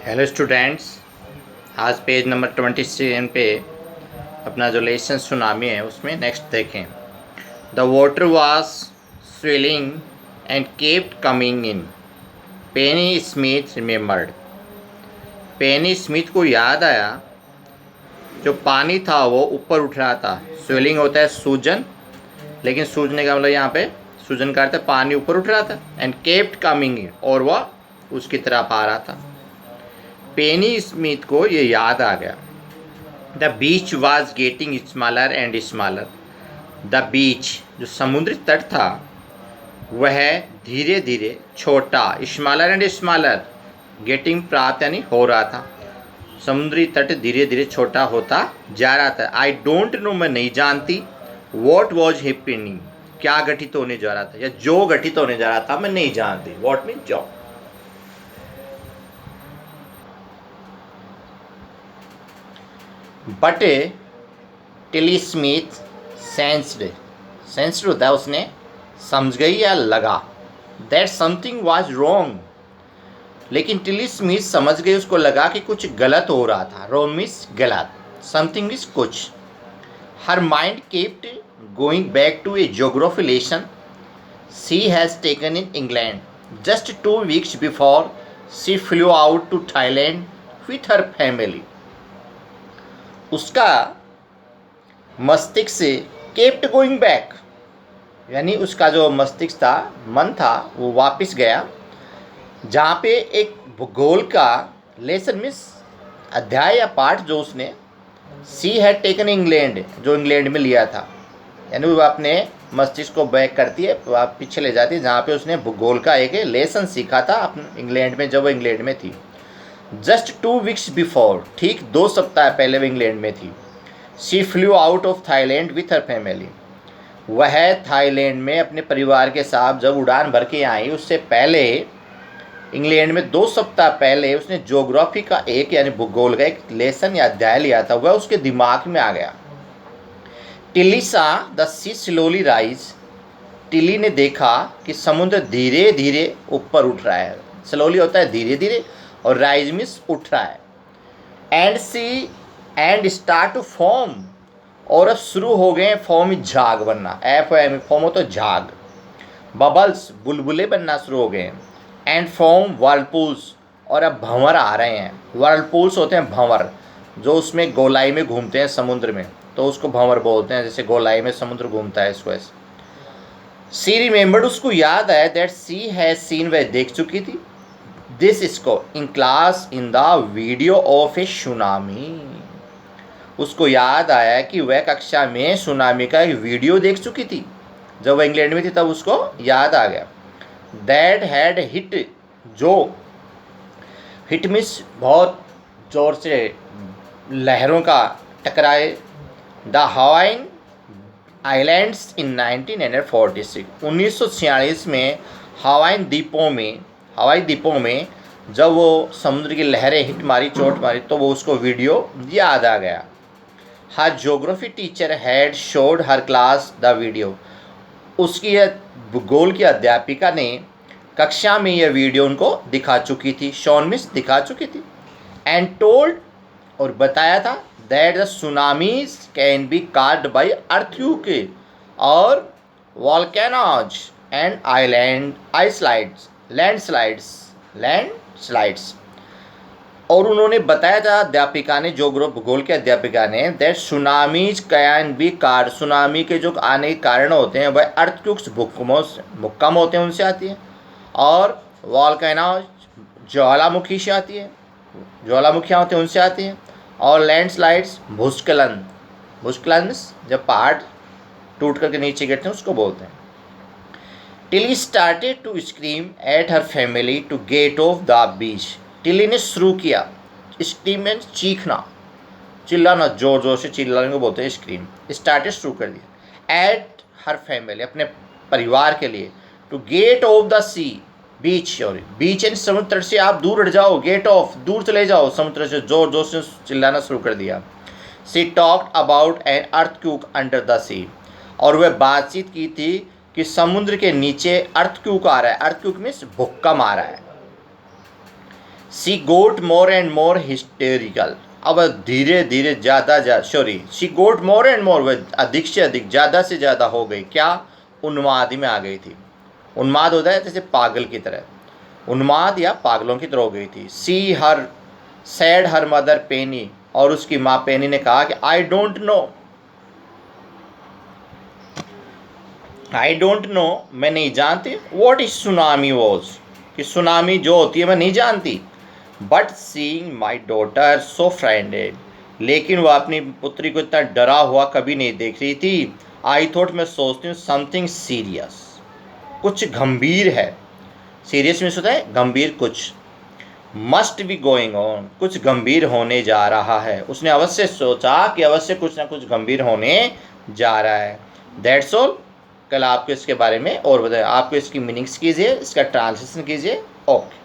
Hello students, आज page number 27 पे अपना जो लेसन सुनामी है उसमें नेक्स्ट देखें। The water was swilling and kept coming in. Penny Smith remembered. Penny Smith को याद आया जो पानी था वो ऊपर उठ रहा था। स्विलिंग होता है सूजन, लेकिन सूजने का मतलब यहाँ पे सूजन का अर्थ है पानी ऊपर उठ रहा था। एंड केप्ट कमिंग इन, और वह उसकी तरफ आ रहा था। पेनी स्मिथ को ये याद आ गया। The beach was getting smaller and smaller. The beach जो समुद्री तट था वह धीरे धीरे छोटा, स्मॉलर एंड स्मॉलर, गेटिंग प्राप्त यानी हो रहा था। समुद्री तट धीरे धीरे छोटा होता जा रहा था। आई डोंट नो, मैं नहीं जानती। वॉट वॉज हैपनिंग, क्या घटित होने जा रहा था या जो घटित होने जा रहा था मैं नहीं जानती। वॉट मीन जो। बट टिली स्मिथ सेंस्ड होता है उसने समझ गई या लगा। दैट समथिंग वाज रॉन्ग, लेकिन टिली स्मिथ समझ गई, उसको लगा कि कुछ गलत हो रहा था। रॉन्ग मीन्स गलत, समथिंग इज कुछ। Her mind kept going back to a geography lesson she has taken in England just 2 weeks before she flew out to Thailand with her family. उसका मस्तिष्क से केप्ट गोइंग बैक, यानी उसका जो मस्तिष्क था, मन था, वो वापस गया जहाँ पे एक भूगोल का लेसन मीन्स अध्याय या पाठ जो उसने सी हैड टेकन इंग्लैंड, जो इंग्लैंड में लिया था। यानी वो अपने मस्तिष्क को बैक करती है, वह पीछे ले जाती है जहाँ पे उसने भूगोल का एक लेसन सीखा था अपने इंग्लैंड में, जब वो इंग्लैंड में थी। जस्ट 2 weeks बिफोर, ठीक 2 सप्ताह पहले वो इंग्लैंड में थी। She flew out of Thailand with her family. वह थाईलैंड में अपने परिवार के साथ जब उड़ान भर के आई, उससे पहले इंग्लैंड में 2 सप्ताह पहले उसने ज्योग्राफी का एक यानी भूगोल का एक लेसन या अध्याय लिया था, वह उसके दिमाग में आ गया। Tilly saw the sea slowly rise. Tilly ने देखा कि समुद्र धीरे धीरे ऊपर उठ रहा है। स्लोली होता है धीरे धीरे, और राइज मीन्स उठ रहा है। एंड स्टार्ट टू फॉर्म, और अब शुरू हो गए फॉर्म झाग बनना। फॉर्म हो तो झाग। बबल्स बुलबुले बनना शुरू हो गए। एंड फॉर्म वर्लपूल्स, और अब भंवर आ रहे हैं। वर्लपूल्स होते हैं भंवर, जो उसमें गोलाई में घूमते हैं समुद्र में, तो उसको भंवर बोलते हैं। जैसे गोलाई में समुद्र घूमता है इसको ऐसे। सी रिमेम्बर्ड, उसको याद है दैट सी हैज सीन, वह देख चुकी थी, दिस इसको in class in the video of A tsunami. उसको याद आया कि वह कक्षा में सुनामी का एक वीडियो देख चुकी थी। जब वह इंग्लैंड में थी तब उसको याद आ गया। दैट हैड हिट, जो हिट मीन्स बहुत जोर से लहरों का टकराए, द हवाइन आइलैंड्स इन 1946। 1946 में हवाई द्वीपों में जब वो समुद्र की लहरें हिट मारी, चोट मारी, तो वो उसको वीडियो याद आ गया। Her geography teacher had showed her class the video. उसकी यह भूगोल की अध्यापिका ने कक्षा में यह वीडियो उनको दिखा चुकी थी। शॉन मिस दिखा चुकी थी। एंड टोल्ड, और बताया था, that the tsunamis can be caused by earthquake और वॉल्केनोज एंड लैंडस्लाइड्स। और उन्होंने बताया था, अध्यापिका ने, भूगोल के अध्यापिका ने, that tsunamis can be caused, tsunami के जो आने के कारण होते हैं वह अर्थक्वेक्स भूकंप होते हैं उनसे आती है, और वॉल्केनोज ज्वालामुखी से आती है, ज्वालामुखियाँ होते हैं उनसे आती हैं, और लैंडस्लाइड्स भूस्खलन जब पहाड़ टूट करके नीचे गिरते हैं उसको बोलते हैं। Tilly started to scream at her family to get off the beach. Tilly ने शुरू किया, स्क्रीम में चीखना, चिल्लाना, जोर जोर से चिल्लाने को बोलते हैं स्क्रीम। स्टार्टेड शुरू कर दिया। एट हर फैमिली, अपने परिवार के लिए। टू गेट ऑफ द सी, बीच, और बीच यानी समुद्र तट से आप दूर हट जाओ, गेट ऑफ, दूर चले जाओ समुद्र से, जोर जोर से चिल्लाना शुरू कर दिया। She talked about an earthquake under the sea, और वह बातचीत की थी कि समुद्र के नीचे अर्थक्वेक आ रहा है। अर्थक्वेक मीन्स भूकंप आ रहा है। She got more and more hysterical, अब धीरे धीरे शी गोट मोर एंड मोर, वह अधिक से अधिक, ज़्यादा से ज़्यादा हो गई, क्या, उन्माद में आ गई थी। उन्माद होता है जैसे पागल की तरह, उन्माद या पागलों की तरह हो गई थी। सी हर सैड हर मदर पेनी, और उसकी माँ पेनी ने कहा कि आई डोंट नो, मैं नहीं जानती, व्हाट इज सुनामी वॉज, कि सुनामी जो होती है मैं नहीं जानती। But seeing my daughter so फ्रेंडेड, लेकिन वह अपनी पुत्री को इतना डरा हुआ कभी नहीं देख रही थी। आई थॉट, मैं सोचती हूँ, समथिंग सीरियस, कुछ गंभीर है। सीरियस मीन्स होता है गंभीर, कुछ मस्ट बी गोइंग ऑन, कुछ गंभीर होने जा रहा है। उसने अवश्य सोचा कि अवश्य कुछ ना कुछ गंभीर होने जा रहा है। That's all. कल आपको इसके बारे में और बताएं, आपको इसकी मीनिंग्स कीजिए, इसका ट्रांसलेशन कीजिए। ओके।